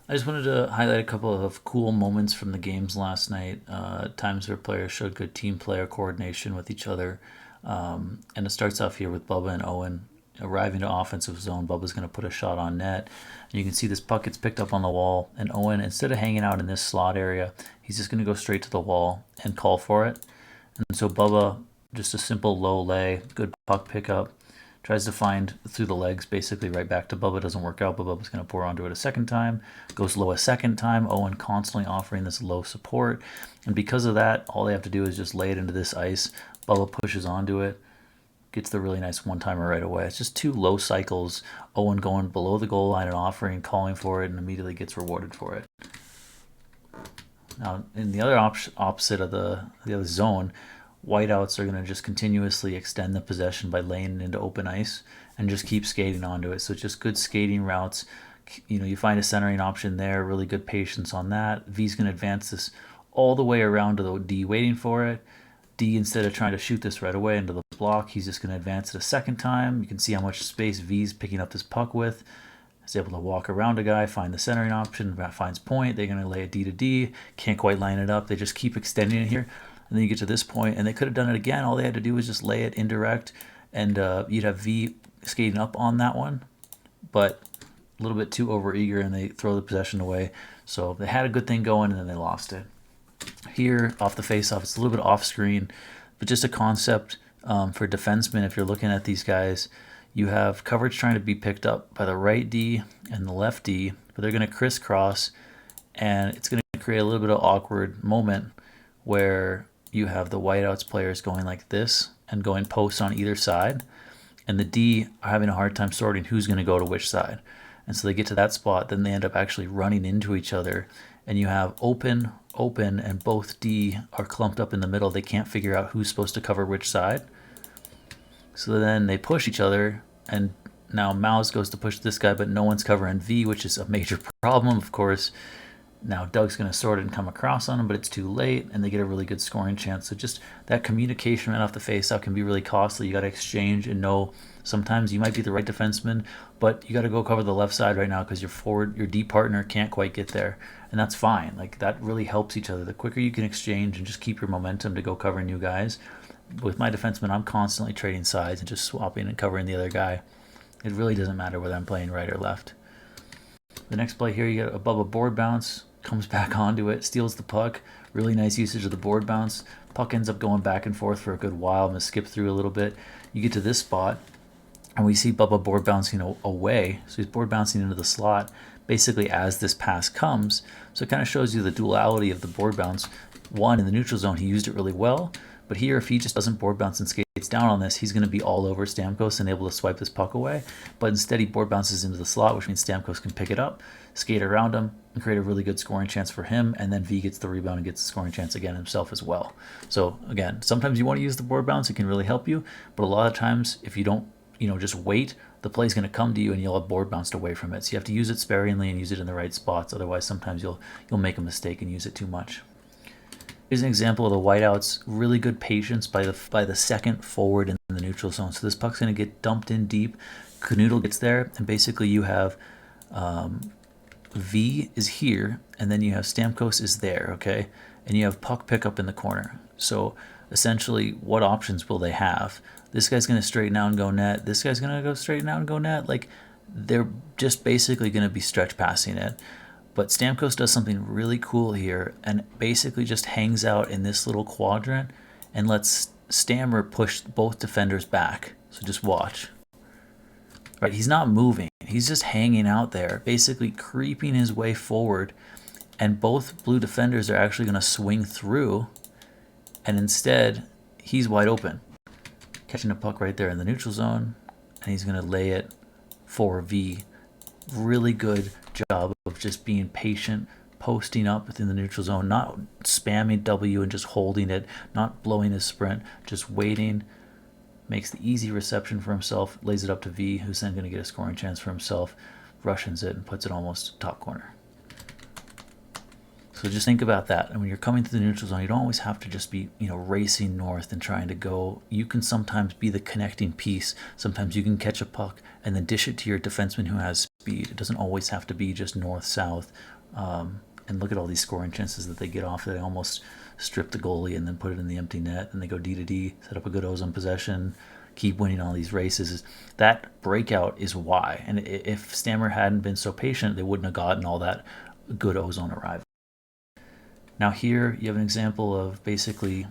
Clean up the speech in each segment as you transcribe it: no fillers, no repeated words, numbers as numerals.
I just wanted to highlight a couple of cool moments from the games last night. Times where players showed good team player coordination with each other. And it starts off here with Bubba and Owen arriving to offensive zone. Bubba's going to put a shot on net. And you can see this puck gets picked up on the wall. And Owen, instead of hanging out in this slot area, he's just going to go straight to the wall and call for it. And so Bubba, just a simple low lay, good puck pickup. Tries to find through the legs, basically right back to Bubba. Doesn't work out, but Bubba's going to pour onto it a second time. Goes low a second time. Owen constantly offering this low support. And because of that, all they have to do is just lay it into this ice. Bubba pushes onto it. Gets the really nice one-timer right away. It's just two low cycles. Owen going below the goal line and offering, calling for it, and immediately gets rewarded for it. Now, in the other opposite of the other zone, whiteouts are going to just continuously extend the possession by laying it into open ice and just keep skating onto it. So it's just good skating routes. You find a centering option there, really good patience on that. V's going to advance this all the way around to the D, waiting for it. D, instead of trying to shoot this right away into the block, he's just going to advance it a second time. You can see how much space V's picking up this puck with. He's able to walk around a guy, find the centering option, finds point. They're going to lay a D to D. Can't quite line it up. They just keep extending it here. And then you get to this point, and they could have done it again. All they had to do was just lay it indirect, and you'd have V skating up on that one. But a little bit too overeager, and they throw the possession away. So they had a good thing going, and then they lost it. Here, off the face-off, it's a little bit off-screen, but just a concept for defensemen. If you're looking at these guys, you have coverage trying to be picked up by the right D and the left D, but they're going to crisscross, and it's going to create a little bit of awkward moment where you have the whiteouts players going like this and going posts on either side, and the D are having a hard time sorting who's going to go to which side. And so they get to that spot, then they end up actually running into each other, and you have open, and both D are clumped up in the middle. They can't figure out who's supposed to cover which side. So then they push each other, and now Mouse goes to push this guy, but no one's covering V, which is a major problem, of course. Now Doug's going to sort it and come across on him, but it's too late, and they get a really good scoring chance. So just that communication right off the face-off can be really costly. You got to exchange and know sometimes you might be the right defenseman, but you got to go cover the left side right now because your D partner can't quite get there, and that's fine. Like that really helps each other. The quicker you can exchange and just keep your momentum to go cover new guys. With my defenseman, I'm constantly trading sides and just swapping and covering the other guy. It really doesn't matter whether I'm playing right or left. The next play here, you get above a board bounce. Comes back onto it, steals the puck. Really nice usage of the board bounce. Puck ends up going back and forth for a good while. I'm going to skip through a little bit. You get to this spot, and we see Bubba board bouncing away. So he's board bouncing into the slot basically as this pass comes. So it kind of shows you the duality of the board bounce. One, in the neutral zone, he used it really well. But here, if he just doesn't board bounce and skates down on this, he's going to be all over Stamkos and able to swipe this puck away. But instead, he board bounces into the slot, which means Stamkos can pick it up, skate around him, and create a really good scoring chance for him. And then V gets the rebound and gets the scoring chance again himself as well. So again, sometimes you want to use the board bounce. It can really help you. But a lot of times, if you don't, just wait, the play's going to come to you and you'll have board bounced away from it. So you have to use it sparingly and use it in the right spots. Otherwise, sometimes you'll make a mistake and use it too much. Here's an example of the whiteouts. Really good patience by the second forward in the neutral zone. So this puck's going to get dumped in deep. Canoodle gets there, and basically you have V is here, and then you have Stamkos is there, okay? And you have puck pickup in the corner. So essentially, what options will they have? This guy's going to straighten out and go net. This guy's going to go straighten out and go net. Like, they're just basically going to be stretch passing it. But Stamkos does something really cool here and basically just hangs out in this little quadrant and lets Stammer push both defenders back. So just watch. Right, he's not moving. He's just hanging out there, basically creeping his way forward. And both blue defenders are actually going to swing through. And instead, he's wide open. Catching a puck right there in the neutral zone. And he's going to lay it for V. Really good job of just being patient, posting up within the neutral zone, not spamming W and just holding it, not blowing his sprint, just waiting, makes the easy reception for himself, lays it up to V, who's then going to get a scoring chance for himself, rushes it and puts it almost top corner. So just think about that. And when you're coming through the neutral zone, you don't always have to just be, racing north and trying to go. You can sometimes be the connecting piece. Sometimes you can catch a puck and then dish it to your defenseman who has speed. It doesn't always have to be just north-south. And look at all these scoring chances that they get off. They almost strip the goalie and then put it in the empty net. And they go D to D, set up a good ozone possession, keep winning all these races. That breakout is why. And if Stammer hadn't been so patient, they wouldn't have gotten all that good ozone arrival. Now here you have an example of basically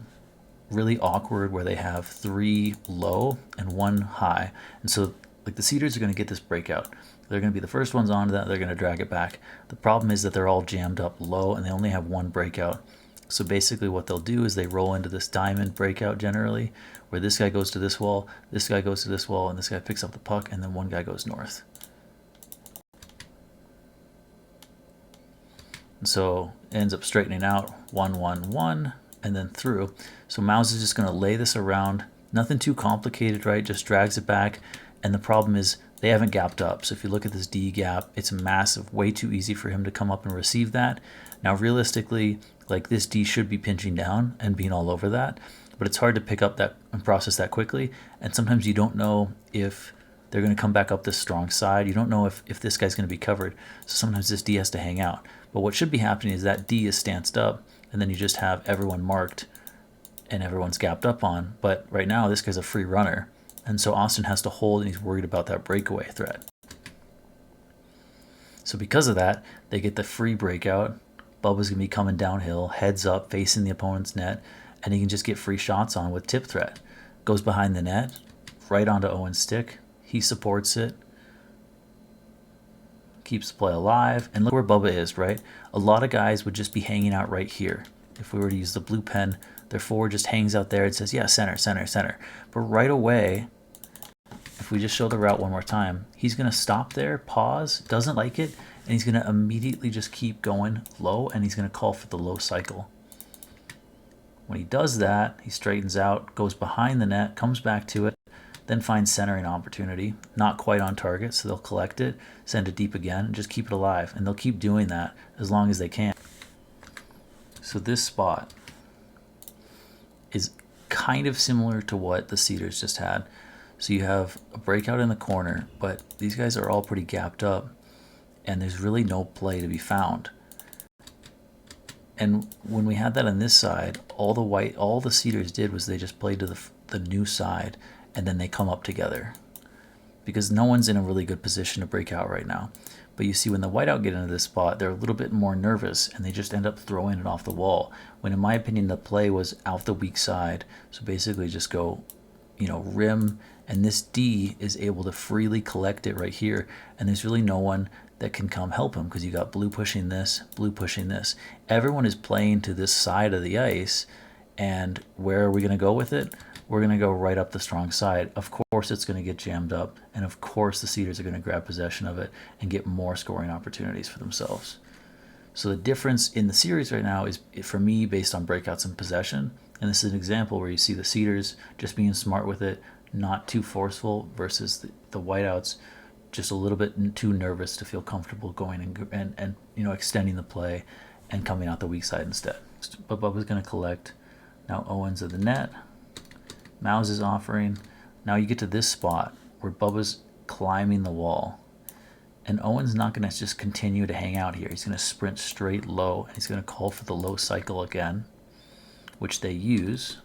really awkward where they have 3 low and 1 high. And so like the Cedars are going to get this breakout. They're going to be the first ones onto that. They're going to drag it back. The problem is that they're all jammed up low and they only have 1 breakout. So basically what they'll do is they roll into this diamond breakout generally, where this guy goes to this wall, this guy goes to this wall, and this guy picks up the puck, and then one guy goes north. And so it ends up straightening out 1, 1, 1, and then through. So Mouse is just going to lay this around. Nothing too complicated, right? Just drags it back. And the problem is they haven't gapped up. So if you look at this D gap, it's massive, way too easy for him to come up and receive that. Now, realistically, like this D should be pinching down and being all over that, but it's hard to pick up that and process that quickly. And sometimes you don't know if they're going to come back up this strong side. You don't know if this guy's going to be covered. So sometimes this D has to hang out. But what should be happening is that D is stanced up, and then you just have everyone marked and everyone's gapped up on. But right now, this guy's a free runner. And so Austin has to hold, and he's worried about that breakaway threat. So because of that, they get the free breakout. Bubba's going to be coming downhill, heads up, facing the opponent's net, and he can just get free shots on with tip threat. Goes behind the net, right onto Owen's stick. He supports it, keeps the play alive, and look where Bubba is, right? A lot of guys would just be hanging out right here. If we were to use the blue pen, their forward just hangs out there and says, yeah, center, center, center. But right away, if we just show the route one more time, he's going to stop there, pause, doesn't like it, and he's going to immediately just keep going low, and he's going to call for the low cycle. When he does that, he straightens out, goes behind the net, comes back to it, then finds centering opportunity. Not quite on target, so they'll collect it, send it deep again, and just keep it alive. And they'll keep doing that as long as they can. So this spot is kind of similar to what the Cedars just had. So you have a breakout in the corner, but these guys are all pretty gapped up, and there's really no play to be found. And when we had that on this side, all the Cedars did was they just played to the new side, and then they come up together. Because no one's in a really good position to break out right now. But you see when the whiteout get into this spot, they're a little bit more nervous, and they just end up throwing it off the wall. When in my opinion, the play was out the weak side. So basically just go, rim, and this D is able to freely collect it right here. And there's really no one that can come help him because you got blue pushing this, blue pushing this. Everyone is playing to this side of the ice, and where are we going to go with it? We're going to go right up the strong side. Of course, it's going to get jammed up, and of course, the Cedars are going to grab possession of it and get more scoring opportunities for themselves. So the difference in the series right now is, for me, based on breakouts and possession. And this is an example where you see the Cedars just being smart with it, not too forceful, versus the whiteouts just a little bit too nervous to feel comfortable going and extending the play and coming out the weak side instead. But Bubba's going to collect. Now Owen's at the net. Mouse is offering. Now you get to this spot where Bubba's climbing the wall. And Owen's not going to just continue to hang out here. He's going to sprint straight low, and he's going to call for the low cycle again, which they use.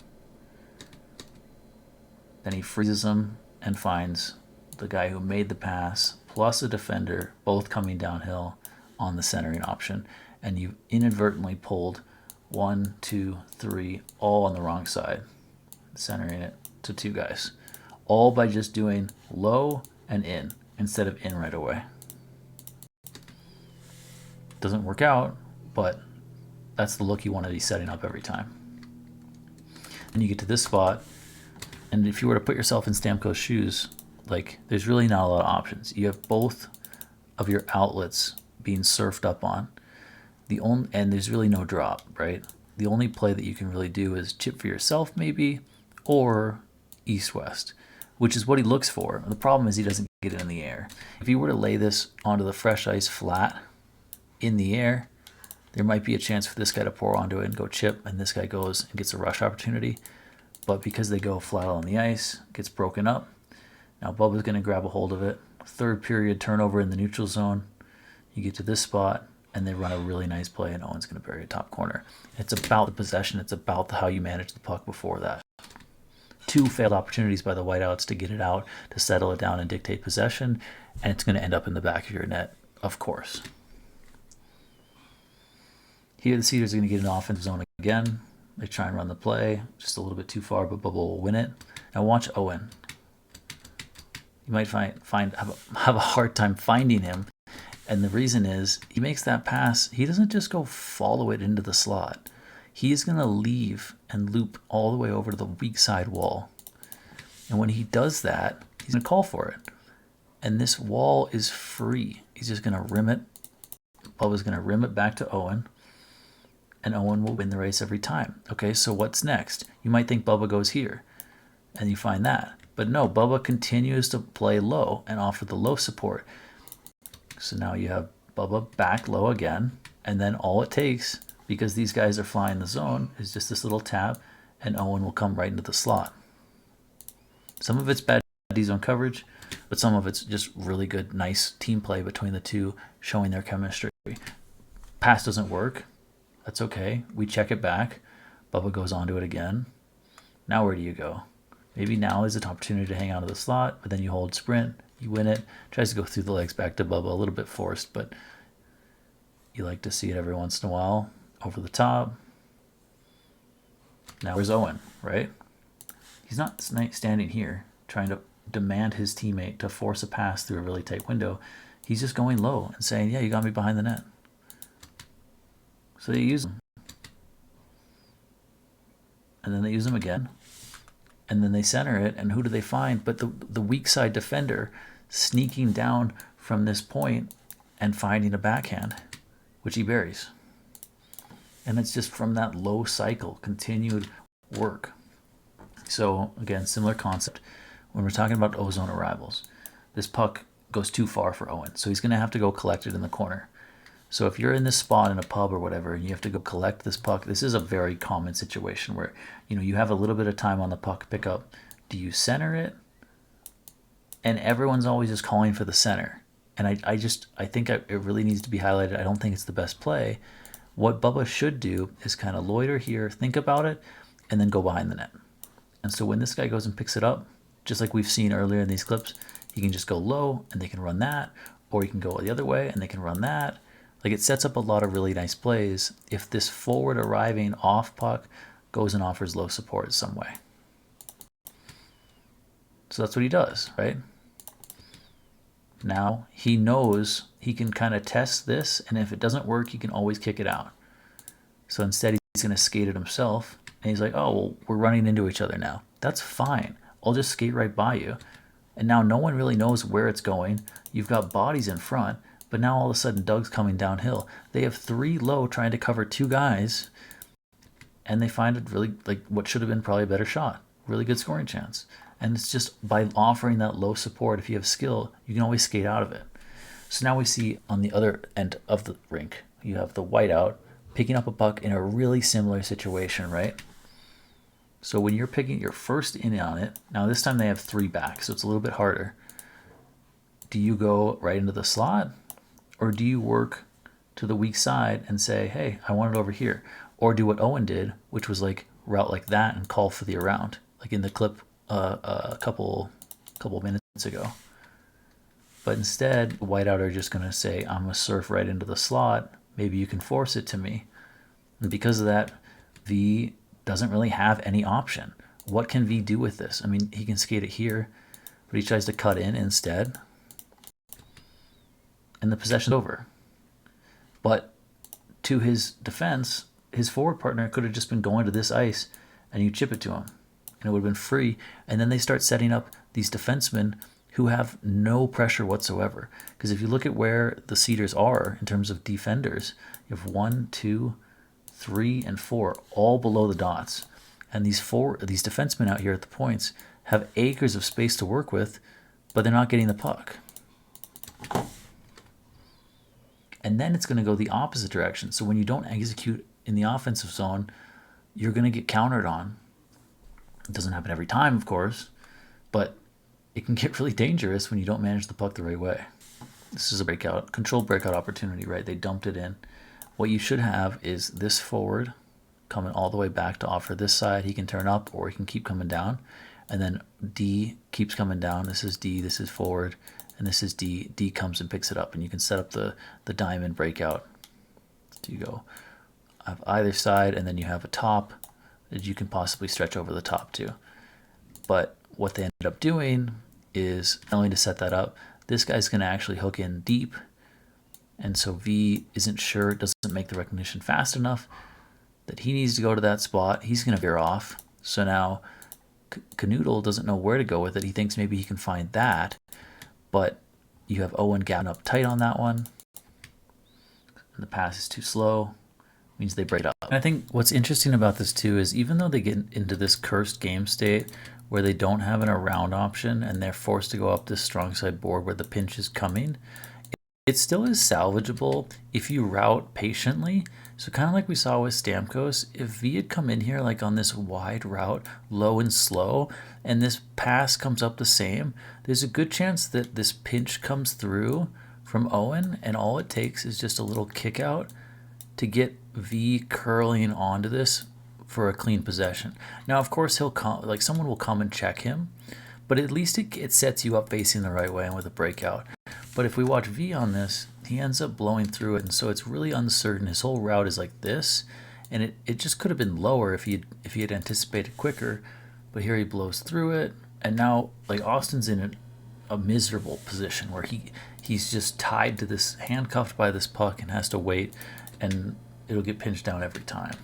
Then he freezes them and finds the guy who made the pass plus a defender, both coming downhill on the centering option. And you inadvertently pulled 1, 2, 3, all on the wrong side, centering it to 2 guys, all by just doing low and in instead of in right away. Doesn't work out, but that's the look you want to be setting up every time. And you get to this spot, and if you were to put yourself in Stamkos's shoes, there's really not a lot of options. You have both of your outlets being surfed up on. And there's really no drop, right? The only play that you can really do is chip for yourself maybe, or east-west, which is what he looks for. The problem is he doesn't get it in the air. If he were to lay this onto the fresh ice flat in the air, There might be a chance for this guy to pour onto it and go chip, and this guy goes and gets a rush opportunity. But because they go flat on the ice, it gets broken up. Now Bubba's going to grab a hold of it. Third period turnover in the neutral zone. You get to this spot, and they run a really nice play, and Owen's going to bury a top corner. It's about the possession. It's about how you manage the puck before that. 2 failed opportunities by the whiteouts to get it out, to settle it down and dictate possession, and it's going to end up in the back of your net, of course. Here the Cedars are going to get an offensive zone again. They try and run the play, just a little bit too far, but Bubba will win it. Now watch Owen. You might have a hard time finding him, and the reason is he makes that pass. He doesn't just go follow it into the slot. He is going to leave and loop all the way over to the weak side wall. And when he does that, he's going to call for it. And this wall is free. He's just going to rim it. Bubba's going to rim it back to Owen. And Owen will win the race every time. Okay, so what's next? You might think Bubba goes here. And you find that. But no, Bubba continues to play low and offer the low support. So now you have Bubba back low again. And then all it takes, because these guys are flying the zone, is just this little tap, and Owen will come right into the slot. Some of it's bad D-zone coverage, but some of it's just really good, nice team play between the two, showing their chemistry. Pass doesn't work. That's okay. We check it back. Bubba goes onto it again. Now where do you go? Maybe now is an opportunity to hang on to the slot, but then you hold sprint, you win it. Tries to go through the legs back to Bubba, a little bit forced, but you like to see it every once in a while. Over the top. Now where's Owen, right? He's not standing here trying to demand his teammate to force a pass through a really tight window. He's just going low and saying, yeah, you got me behind the net. So they use him. And then they use him again. And then they center it, and who do they find but the weak side defender sneaking down from this point and finding a backhand, which he buries. And it's just from that low cycle, continued work. So again, similar concept. When we're talking about ozone arrivals, this puck goes too far for Owen. So he's going to have to go collect it in the corner. So if you're in this spot in a pub or whatever, and you have to go collect this puck, this is a very common situation where, you have a little bit of time on the puck pickup. Do you center it? And everyone's always just calling for the center. And I think it really needs to be highlighted. I don't think it's the best play. What Bubba should do is kind of loiter here, think about it, and then go behind the net. And so when this guy goes and picks it up, just like we've seen earlier in these clips, he can just go low and they can run that, or he can go the other way and they can run that. Like, it sets up a lot of really nice plays if this forward arriving off puck goes and offers low support some way. So that's what he does, right? Now he knows he can kind of test this, and if it doesn't work, he can always kick it out. So instead he's going to skate it himself, and he's like, oh, well, we're running into each other now. That's fine. I'll just skate right by you. And now no one really knows where it's going. You've got bodies in front, but now all of a sudden Doug's coming downhill. They have 3 low trying to cover 2 guys, and they find it really, like, what should have been probably a better shot. Really good scoring chance. And it's just by offering that low support, if you have skill, you can always skate out of it. So now we see on the other end of the rink, you have the whiteout picking up a puck in a really similar situation, right? So when you're picking your first in on it, now this time they have 3 back, so it's a little bit harder. Do you go right into the slot? Or do you work to the weak side and say, hey, I want it over here? Or do what Owen did, which was like route like that and call for the around, like in the clip a couple minutes ago. But instead, whiteout are just going to say, I'm going to surf right into the slot. Maybe you can force it to me. And because of that, V doesn't really have any option. What can V do with this? I mean, he can skate it here, but he tries to cut in instead. And the possession's over. But to his defense, his forward partner could have just been going to this ice and you chip it to him. And it would have been free. And then they start setting up these defensemen who have no pressure whatsoever. Because if you look at where the Cedars are in terms of defenders, you have 1, 2, 3, and 4 all below the dots. And these defensemen out here at the points have acres of space to work with, but they're not getting the puck. and then it's going to go the opposite direction. So when you don't execute in the offensive zone, you're going to get countered on. It doesn't happen every time, of course, but it can get really dangerous when you don't manage the puck the right way. This is a breakout, controlled breakout opportunity, right? They dumped it in. What you should have is this forward coming all the way back to offer this side. He can turn up or he can keep coming down. And then D keeps coming down. This is D, this is forward, and this is D. D comes and picks it up, and you can set up the diamond breakout. So you go have either side, and then you have a top that you can possibly stretch over the top too. But what they ended up doing is not only to set that up, this guy's going to actually hook in deep, and so V isn't sure, doesn't make the recognition fast enough that he needs to go to that spot. He's going to veer off. So now Canoodle doesn't know where to go with it. He thinks maybe he can find that, but you have Owen gapping up tight on that one. And the pass is too slow. Means they break it up. And I think what's interesting about this too is even though they get into this cursed game state where they don't have an around option and they're forced to go up this strong side board where the pinch is coming, it still is salvageable if you route patiently. So kind of like we saw with Stamkos, if V had come in here like on this wide route, low and slow, and this pass comes up the same, there's a good chance that this pinch comes through from Owen, and all it takes is just a little kick out to get V curling onto this for a clean possession. Now, of course, he'll come, like someone will come and check him, but at least it sets you up facing the right way and with a breakout. But if we watch V on this, he ends up blowing through it, and so it's really uncertain. His whole route is like this, and it just could have been lower if he had anticipated quicker, but here he blows through it, and now like Austin's in a miserable position where he's just tied to this, handcuffed by this puck, and has to wait, and it'll get pinched down every time.